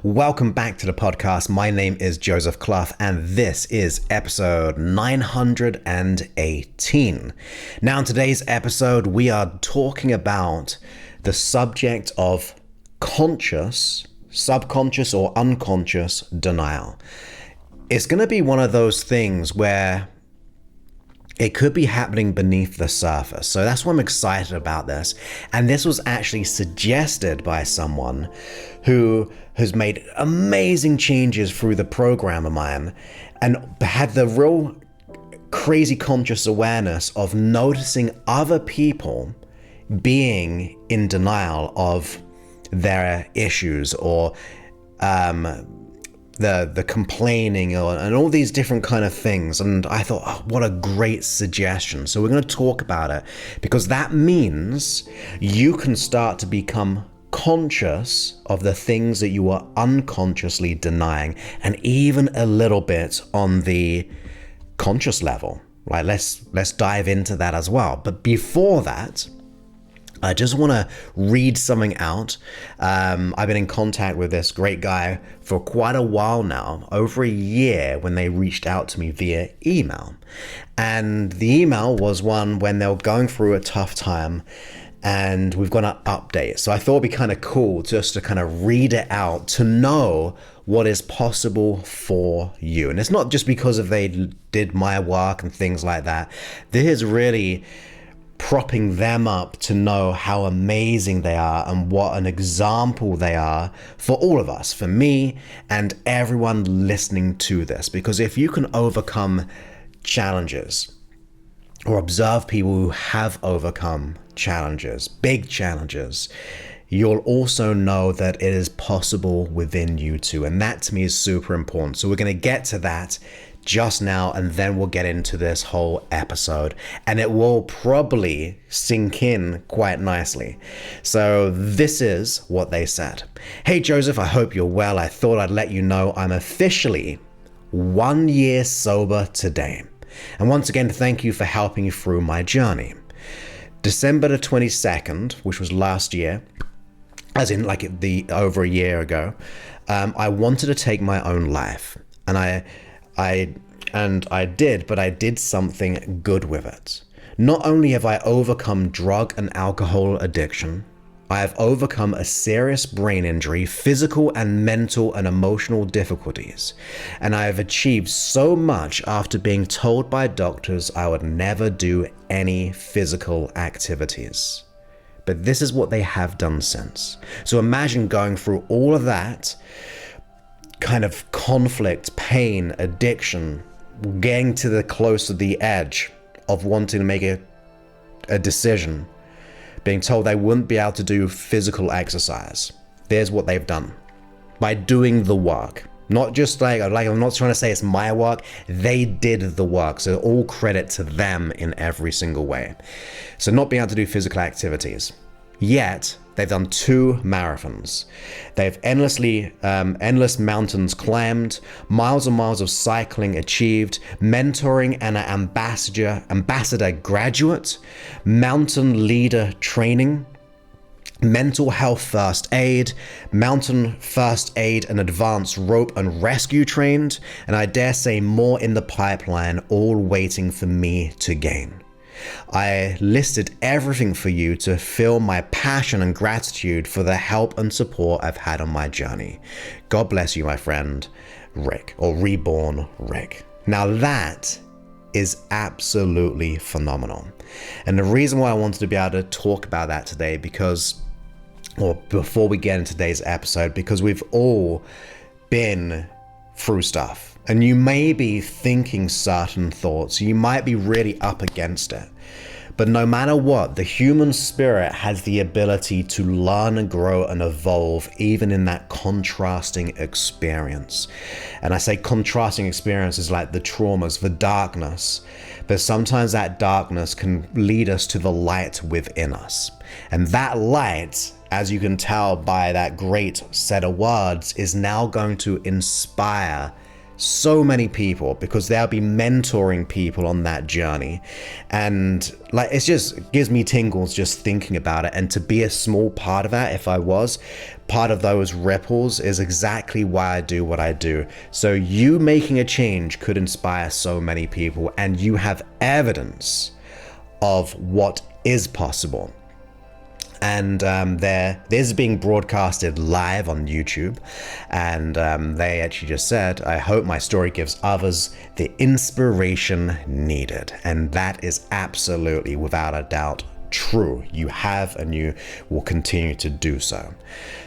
Welcome back to the podcast. My name is Joseph Clough, and this is episode 918. Now, in today's episode, we are talking about the subject of conscious, subconscious, or unconscious denial. It's going to be one of those things where it could be happening beneath the surface. So that's why I'm excited about this. And this was actually suggested by someone who has made amazing changes through the program of mine and had the real crazy conscious awareness of noticing other people being in denial of their issues or the complaining and all these different kind of things. And I thought, oh, what a great suggestion. So we're going to talk about it because that means you can start to become conscious of the things that you are unconsciously denying, and even a little bit on the conscious level, right? Let's dive into that as well. But before that, I just want to read something out. I've been in contact with this great guy for quite a while now, over a year, when they reached out to me via email. And the email was one when they were going through a tough time and we've got an update. So I thought it'd be kind of cool just to kind of read it out to know what is possible for you. And it's not just because of they did my work and things like that. This is really propping them up to know how amazing they are and what an example they are for all of us, for me and everyone listening to this. Because if you can overcome challenges or observe people who have overcome challenges, big challenges, you'll also know that it is possible within you too. And that to me is super important. So we're going to get to that just now, and then we'll get into this whole episode, and it will probably sink in quite nicely. So this is what they said. Hey Joseph, I hope you're well. I thought I'd let you know I'm officially 1 year sober today. And once again, thank you for helping me through my journey. December the 22nd, which was last year, as in like over a year ago, I wanted to take my own life, and I did, but I did something good with it. Not only have I overcome drug and alcohol addiction, I have overcome a serious brain injury, physical and mental and emotional difficulties, and I have achieved so much after being told by doctors I would never do any physical activities. But this is what they have done since. So imagine going through all of that kind of conflict, pain, addiction, getting to the close to the edge of wanting to make a decision, being told they wouldn't be able to do physical exercise. There's what they've done by doing the work. Not just like I'm not trying to say it's my work. They did the work. So all credit to them in every single way. So not being able to do physical activities. Yet they've done 2 marathons. They've endless mountains climbed, miles and miles of cycling achieved, mentoring and an ambassador graduate, mountain leader training, mental health first aid, mountain first aid and advanced rope and rescue trained, and I dare say more in the pipeline, all waiting for me to gain. I listed everything for you to feel my passion and gratitude for the help and support I've had on my journey. God bless you, my friend, Rick, or Reborn Rick. Now that is absolutely phenomenal. And the reason why I wanted to be able to talk about that today, before we get into today's episode, because we've all been through stuff. And you may be thinking certain thoughts, you might be really up against it. But no matter what, the human spirit has the ability to learn and grow and evolve even in that contrasting experience. And I say contrasting experiences like the traumas, the darkness, but sometimes that darkness can lead us to the light within us. And that light, as you can tell by that great set of words, is now going to inspire so many people, because they'll be mentoring people on that journey. And like, it just gives me tingles just thinking about it. And to be a small part of that, if I was part of those ripples, is exactly why I do what I do. So you making a change could inspire so many people, and you have evidence of what is possible. And this is being broadcasted live on YouTube, and they actually just said, I hope my story gives others the inspiration needed. And that is absolutely, without a doubt, true. You have, and you will continue to do so.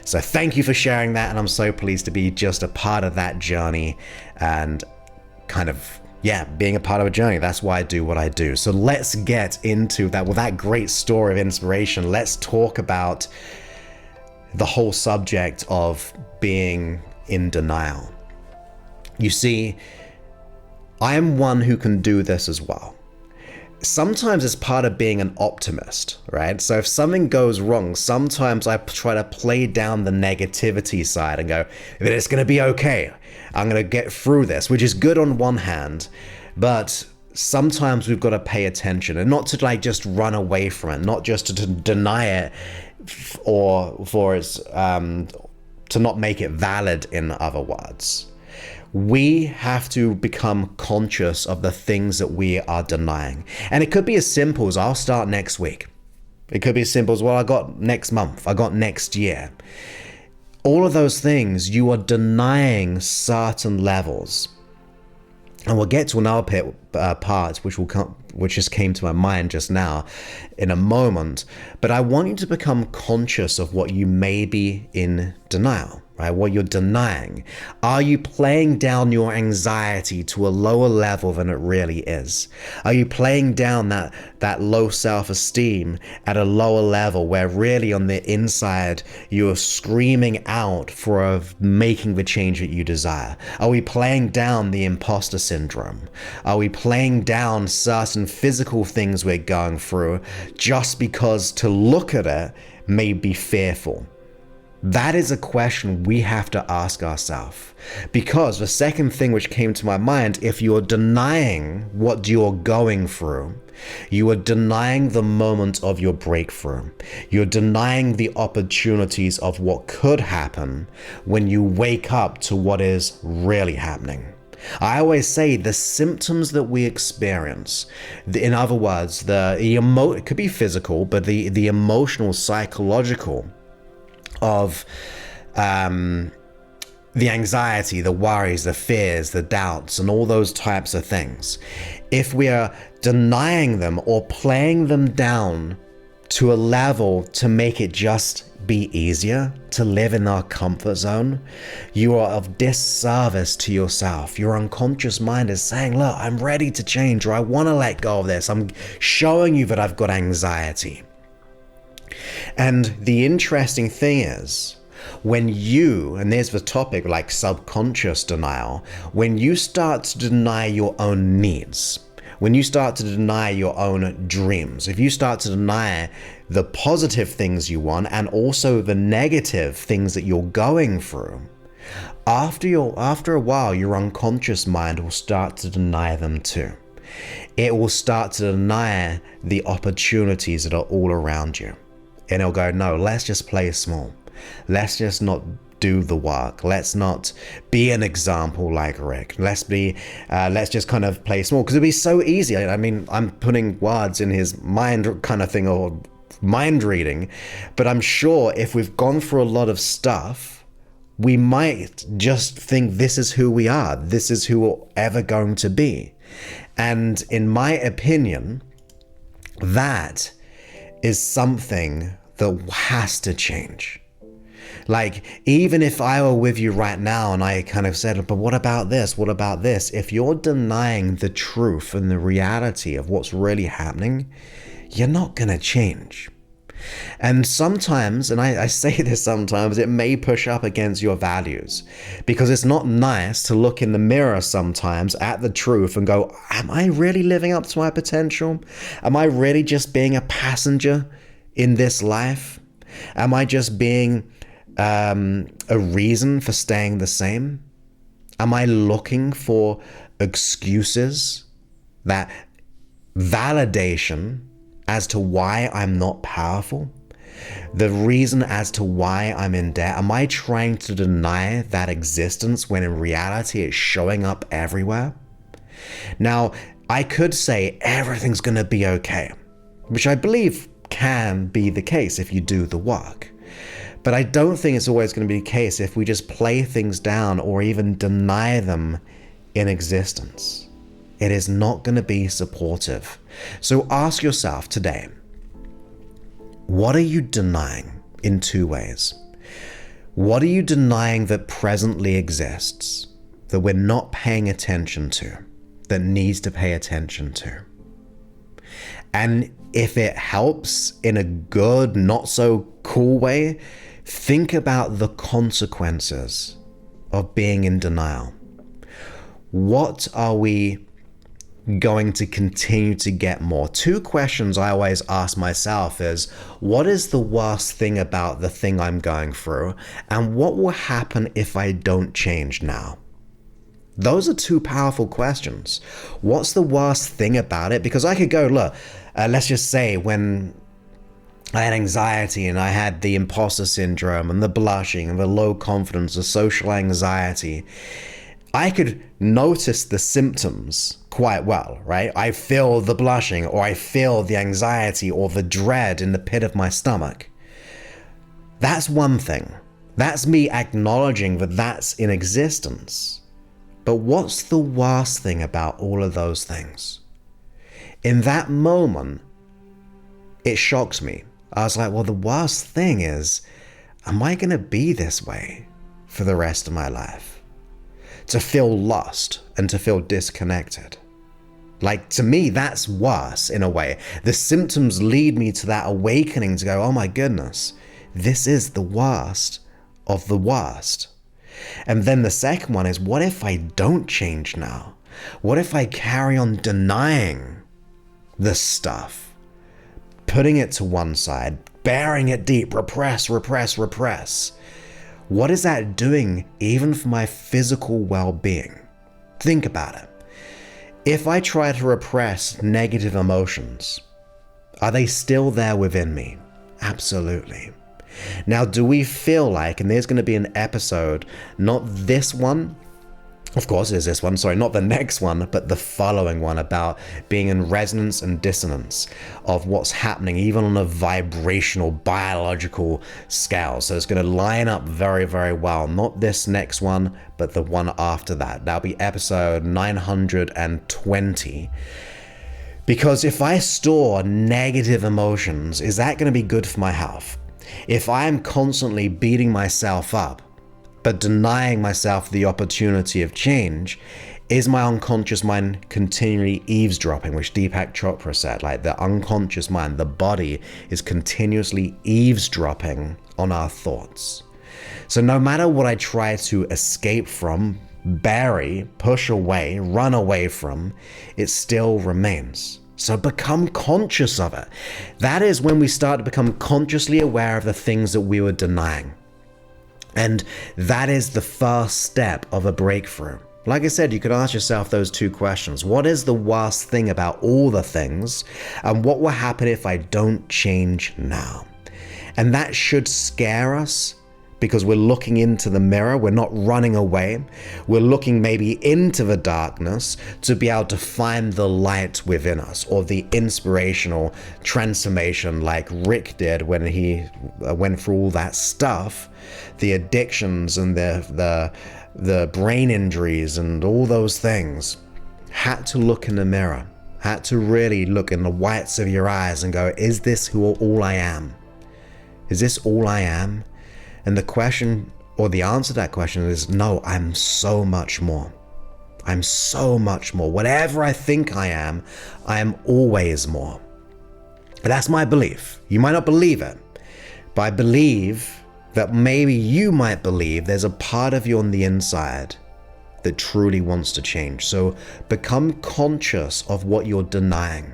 So thank you for sharing that, and I'm so pleased to be just a part of that journey and kind of being a part of a journey. That's why I do what I do. So let's get into that. With that great story of inspiration, let's talk about the whole subject of being in denial. You see, I am one who can do this as well. Sometimes it's part of being an optimist, right? So if something goes wrong, sometimes I try to play down the negativity side and go, it's going to be okay. I'm going to get through this, which is good on one hand, but sometimes we've got to pay attention, and not to like just run away from it, not just to deny it or for its to not make it valid, in other words. We have to become conscious of the things that we are denying. And it could be as simple as I'll start next week. It could be as simple as, well, I got next month, I got next year. All of those things, you are denying certain levels. And we'll get to another part, which just came to my mind just now in a moment. But I want you to become conscious of what you may be in denial, right? What you're denying. Are you playing down your anxiety to a lower level than it really is? Are you playing down that low self-esteem at a lower level where really on the inside you're screaming out for making the change that you desire? Are we playing down the imposter syndrome? Are we playing down certain physical things we're going through just because to look at it may be fearful? That is a question we have to ask ourselves, because the second thing which came to my mind, if you're denying what you're going through, you are denying the moment of your breakthrough. You're denying the opportunities of what could happen when you wake up to what is really happening. I always say the symptoms that we experience, in other words, it could be physical, but the emotional, psychological of the anxiety, the worries, the fears, the doubts, and all those types of things, if we are denying them or playing them down to a level to make it just be easier to live in our comfort zone, you are of disservice to yourself. Your unconscious mind is saying, look, I'm ready to change, or I want to let go of this. I'm showing you that I've got anxiety. And the interesting thing is, when you, and there's the topic like subconscious denial, when you start to deny your own needs, when you start to deny your own dreams, if you start to deny the positive things you want and also the negative things that you're going through, after a while, your unconscious mind will start to deny them too. It will start to deny the opportunities that are all around you. And it'll go, no, let's just play small. Let's just not do the work. Let's not be an example like Rick. Let's just kind of play small, because it'd be so easy. I mean, I'm putting words in his mind kind of thing, or mind reading, but I'm sure if we've gone through a lot of stuff, we might just think this is who we are. This is who we're ever going to be. And in my opinion, that is something that has to change. Like, even if I were with you right now and I kind of said, but what about this? What about this? If you're denying the truth and the reality of what's really happening, you're not going to change. And sometimes, and I say this sometimes, it may push up against your values, because it's not nice to look in the mirror sometimes at the truth and go, am I really living up to my potential? Am I really just being a passenger in this life? Am I just being a reason for staying the same? Am I looking for excuses, that validation as to why I'm not powerful? The reason as to why I'm in debt? Am I trying to deny that existence when in reality it's showing up everywhere? Now, I could say everything's going to be okay, which I believe can be the case if you do the work. But I don't think it's always going to be the case if we just play things down or even deny them in existence. It is not going to be supportive. So ask yourself today, what are you denying in two ways? What are you denying that presently exists, that we're not paying attention to, that needs to pay attention to? And if it helps in a good, not so cool way, think about the consequences of being in denial. What are we going to continue to get more? Two questions I always ask myself is, what is the worst thing about the thing I'm going through? And what will happen if I don't change now? Those are two powerful questions. What's the worst thing about it? Because I could go, look, let's just say when I had anxiety and I had the imposter syndrome and the blushing and the low confidence, the social anxiety, I could notice the symptoms quite well, right? I feel the blushing, or I feel the anxiety or the dread in the pit of my stomach. That's one thing. That's me acknowledging that that's in existence. But what's the worst thing about all of those things? In that moment, it shocked me. I was like, well, the worst thing is, am I going to be this way for the rest of my life? To feel lost and to feel disconnected. Like, to me, that's worse in a way. The symptoms lead me to that awakening to go, oh my goodness, this is the worst of the worst. And then the second one is, what if I don't change now? What if I carry on denying this stuff, putting it to one side, burying it deep, repress? What is that doing even for my physical well-being? Think about it. If I try to repress negative emotions, are they still there within me? Absolutely. Now, do we feel like, and there's going to be an episode, not this one, of course there's this one, sorry, not the next one, but the following one, about being in resonance and dissonance of what's happening, even on a vibrational, biological scale. So it's going to line up very, very well. Not this next one, but the one after that. That'll be episode 920. Because if I store negative emotions, is that going to be good for my health? If I'm constantly beating myself up, but denying myself the opportunity of change, is my unconscious mind continually eavesdropping, which Deepak Chopra said, like the unconscious mind, the body is continuously eavesdropping on our thoughts. So no matter what I try to escape from, bury, push away, run away from, it still remains. So become conscious of it. That is when we start to become consciously aware of the things that we were denying. And that is the first step of a breakthrough. Like I said, you could ask yourself those two questions. What is the worst thing about all the things? And what will happen if I don't change now? And that should scare us, because we're looking into the mirror. We're not running away. We're looking maybe into the darkness to be able to find the light within us, or the inspirational transformation like Rick did when he went through all that stuff, the addictions and the brain injuries and all those things. Had to look in the mirror, had to really look in the whites of your eyes and go, is this all I am? Is this all I am? And the question, or the answer to that question is, no, I'm so much more. I'm so much more. Whatever I think I am always more. And that's my belief. You might not believe it, but I believe that maybe you might believe there's a part of you on the inside that truly wants to change. So become conscious of what you're denying.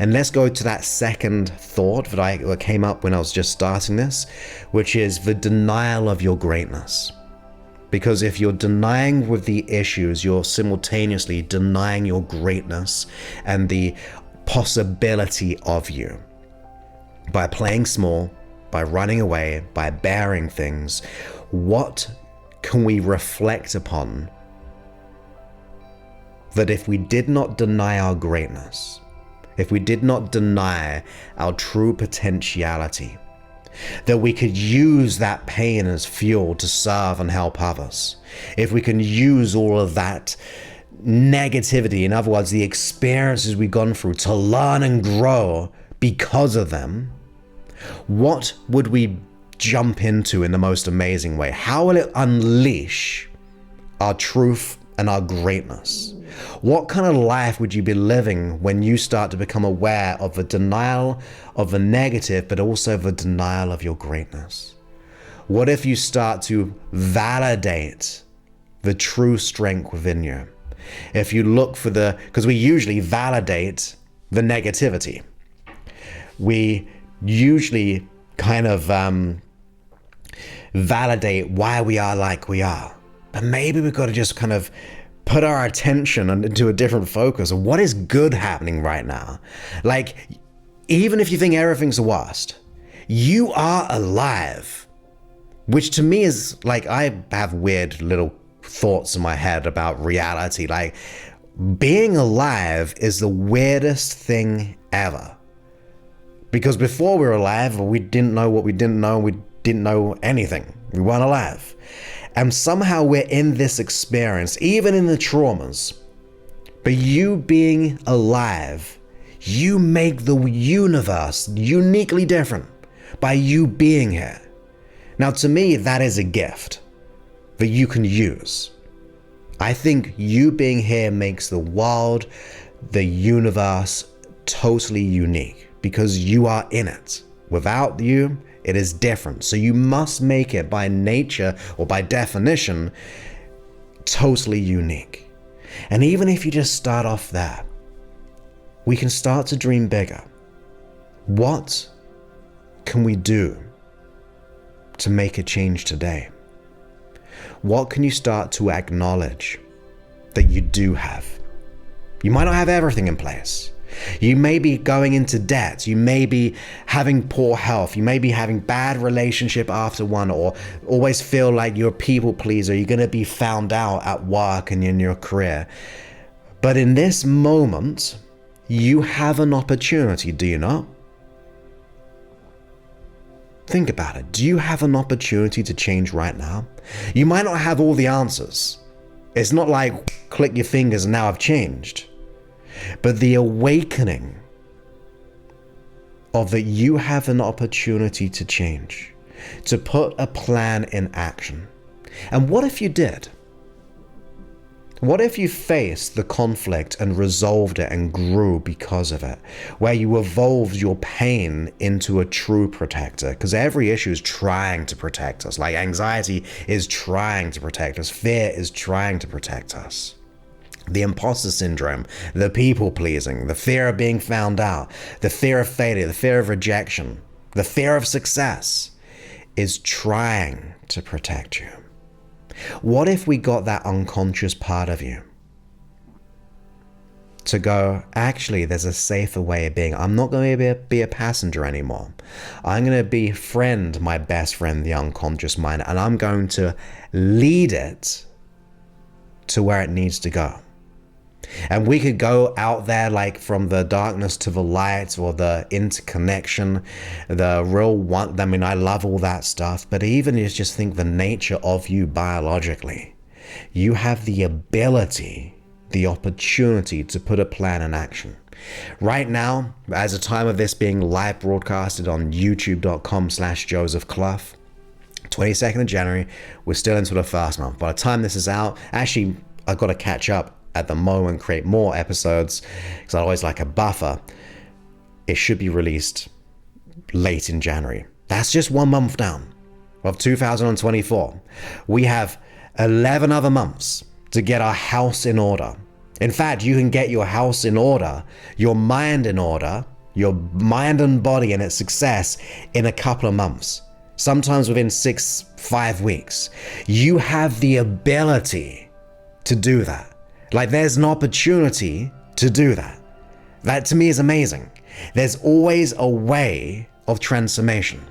And let's go to that second thought that came up when I was just starting this, which is the denial of your greatness. Because if you're denying with the issues, you're simultaneously denying your greatness and the possibility of you. By playing small, by running away, by bearing things, what can we reflect upon that if we did not deny our greatness, if we did not deny our true potentiality, that we could use that pain as fuel to serve and help others? If we can use all of that negativity, in other words, the experiences we've gone through, to learn and grow because of them, what would we jump into in the most amazing way? How will it unleash our truth and our greatness? What kind of life would you be living when you start to become aware of the denial of the negative, but also the denial of your greatness? What if you start to validate the true strength within you? If you look for because we usually validate the negativity. We usually kind of validate why we are like we are. But maybe we've got to just kind of put our attention into a different focus of what is good happening right now. Like, even if you think everything's the worst, you are alive. Which to me is like, I have weird little thoughts in my head about reality. Like, being alive is the weirdest thing ever. Because before we were alive, we didn't know what we didn't know. We didn't know anything. We weren't alive. And somehow we're in this experience, even in the traumas. But you being alive, you make the universe uniquely different by you being here. Now, to me, that is a gift that you can use. I think you being here makes the world, the universe, totally unique because you are in it. Without you, it is different. So you must make it by nature or by definition, totally unique. And even if you just start off there, we can start to dream bigger. What can we do to make a change today? What can you start to acknowledge that you do have? You might not have everything in place. You may be going into debt. You may be having poor health. You may be having bad relationship after one, or always feel like you're a people pleaser. You're going to be found out at work and in your career. But in this moment, you have an opportunity, do you not? Think about it. Do you have an opportunity to change right now? You might not have all the answers. It's not like click your fingers and now I've changed. But the awakening of that you have an opportunity to change, to put a plan in action. And what if you did? What if you faced the conflict and resolved it and grew because of it? Where you evolved your pain into a true protector? Because every issue is trying to protect us. Like anxiety is trying to protect us. Fear is trying to protect us. The imposter syndrome, the people pleasing, the fear of being found out, the fear of failure, the fear of rejection, the fear of success is trying to protect you. What if we got that unconscious part of you to go, actually, there's a safer way of being. I'm not going to be a passenger anymore. I'm going to befriend my best friend, the unconscious mind, and I'm going to lead it to where it needs to go. And we could go out there like from the darkness to the light, or the interconnection, the real one. I mean, I love all that stuff, but even you just think the nature of you biologically, you have the ability, the opportunity to put a plan in action. Right now, as the time of this being live broadcasted on youtube.com/Joseph Clough, 22nd of January, we're still into the first month. By the time this is out, actually, I've got to catch up at the moment, create more episodes, because I always like a buffer. It should be released late in January. That's just 1 month down of 2024. We have 11 other months to get our house in order. In fact, you can get your house in order, your mind in order, your mind and body and its success in a couple of months. Sometimes within 5 weeks. You have the ability to do that. Like, there's an opportunity to do that. That to me is amazing. There's always a way of transformation.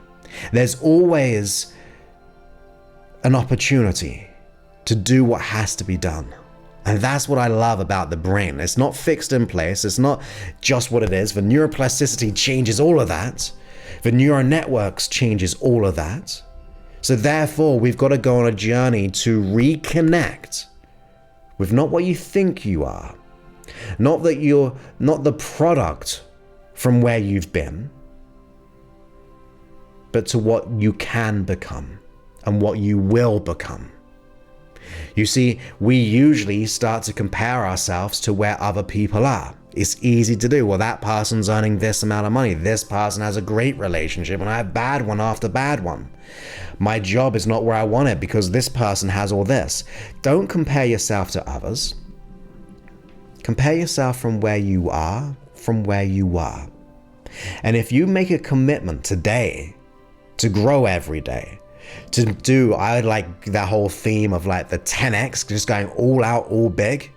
There's always an opportunity to do what has to be done. And that's what I love about the brain. It's not fixed in place. It's not just what it is. The neuroplasticity changes all of that. The neural networks changes all of that. So therefore, we've got to go on a journey to reconnect with not what you think you are, not that you're not the product from where you've been, but to what you can become and what you will become. You see, we usually start to compare ourselves to where other people are. It's easy to do. Well, that person's earning this amount of money. This person has a great relationship and I have bad one after bad one. My job is not where I want it because this person has all this. Don't compare yourself to others. Compare yourself from where you are, from where you are. And if you make a commitment today to grow every day, to do, I like that whole theme of like the 10x, just going all out, all big,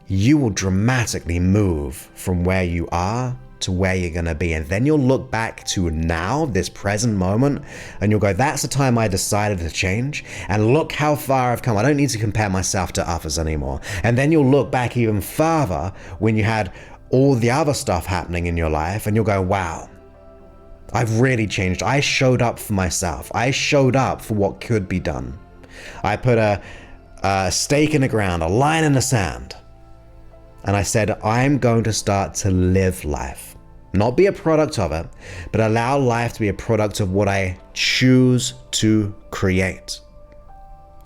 you will dramatically move from where you are to where you're going to be. And then you'll look back to now, this present moment, and you'll go, that's the time I decided to change. And look how far I've come. I don't need to compare myself to others anymore. And then you'll look back even further when you had all the other stuff happening in your life, and you'll go, wow, I've really changed. I showed up for myself. I showed up for what could be done. I put a stake in the ground, a line in the sand. And I said, I'm going to start to live life. Not be a product of it, but allow life to be a product of what I choose to create.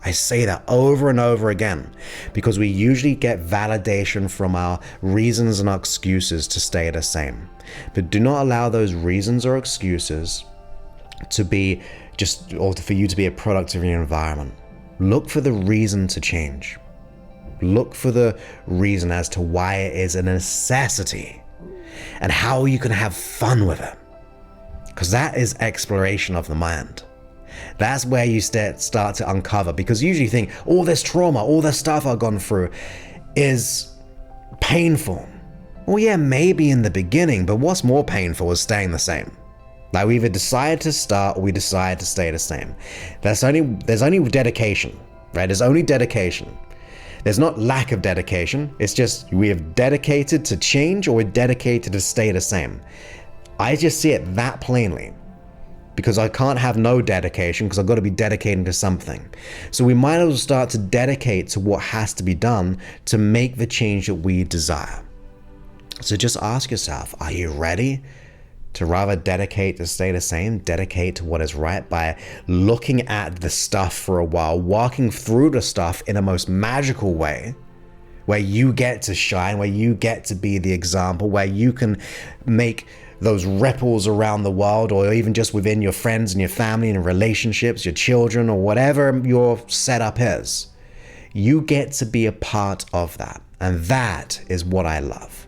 I say that over and over again because we usually get validation from our reasons and our excuses to stay the same. But do not allow those reasons or excuses to be or for you to be a product of your environment. Look for the reason to change. Look for the reason as to why it is a necessity and how you can have fun with it. Because that is exploration of the mind. That's where you start to uncover, because usually you think all this trauma, all this stuff I've gone through is painful. Well, yeah, maybe in the beginning, but what's more painful is staying the same. Like we either decide to start or we decide to stay the same. There's only dedication, right? There's only dedication. There's not lack of dedication. It's just we have dedicated to change or we're dedicated to stay the same. I just see it that plainly because I can't have no dedication because I've got to be dedicating to something. So we might as well start to dedicate to what has to be done to make the change that we desire. So just ask yourself, are you ready to rather dedicate to stay the same, dedicate to what is right by looking at the stuff for a while, walking through the stuff in a most magical way, where you get to shine, where you get to be the example, where you can make those ripples around the world, or even just within your friends and your family and relationships, your children, or whatever your setup is. You get to be a part of that. And that is what I love.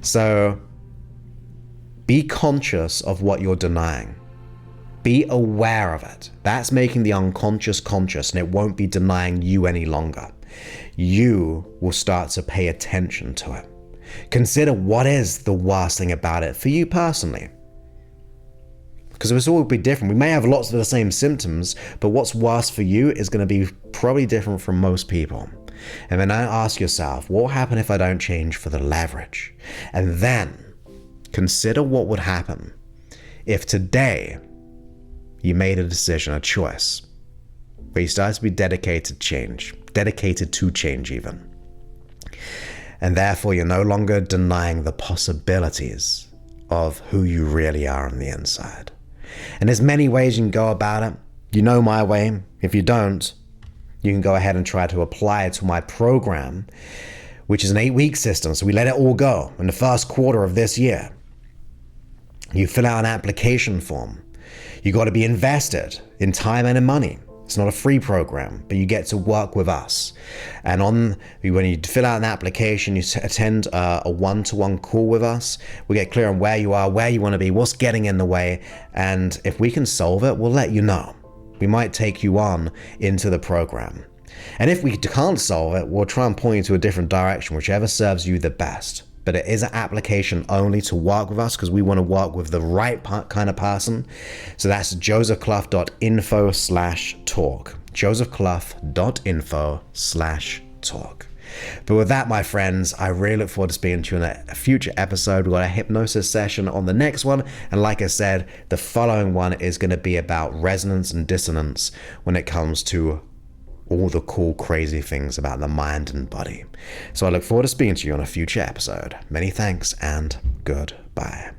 So be conscious of what you're denying. Be aware of it. That's making the unconscious conscious, and it won't be denying you any longer. You will start to pay attention to it. Consider what is the worst thing about it for you personally. Because it's all be different. We may have lots of the same symptoms, but what's worse for you is going to be probably different from most people. And then ask yourself, what will happen if I don't change for the leverage? And then consider what would happen if today you made a decision, a choice, where you started to be dedicated to change even. And therefore you're no longer denying the possibilities of who you really are on the inside. And there's many ways you can go about it. You know my way. If you don't, you can go ahead and try to apply it to my program, which is an 8-week system. So we let it all go in the first quarter of this year. You fill out an application form. You got to be invested in time and in money. It's not a free program, but you get to work with us. And when you fill out an application, you attend a one-to-one call with us. We get clear on where you are, where you want to be, what's getting in the way. And if we can solve it, we'll let you know. We might take you on into the program. And if we can't solve it, we'll try and point you to a different direction, whichever serves you the best. But it is an application only to work with us because we want to work with the right kind of person. So that's josephclough.info/talk. josephclough.info/talk. But with that, my friends, I really look forward to speaking to you in a future episode. We've got a hypnosis session on the next one. And like I said, the following one is going to be about resonance and dissonance when it comes to all the cool, crazy things about the mind and body. So I look forward to speaking to you on a future episode. Many thanks and goodbye.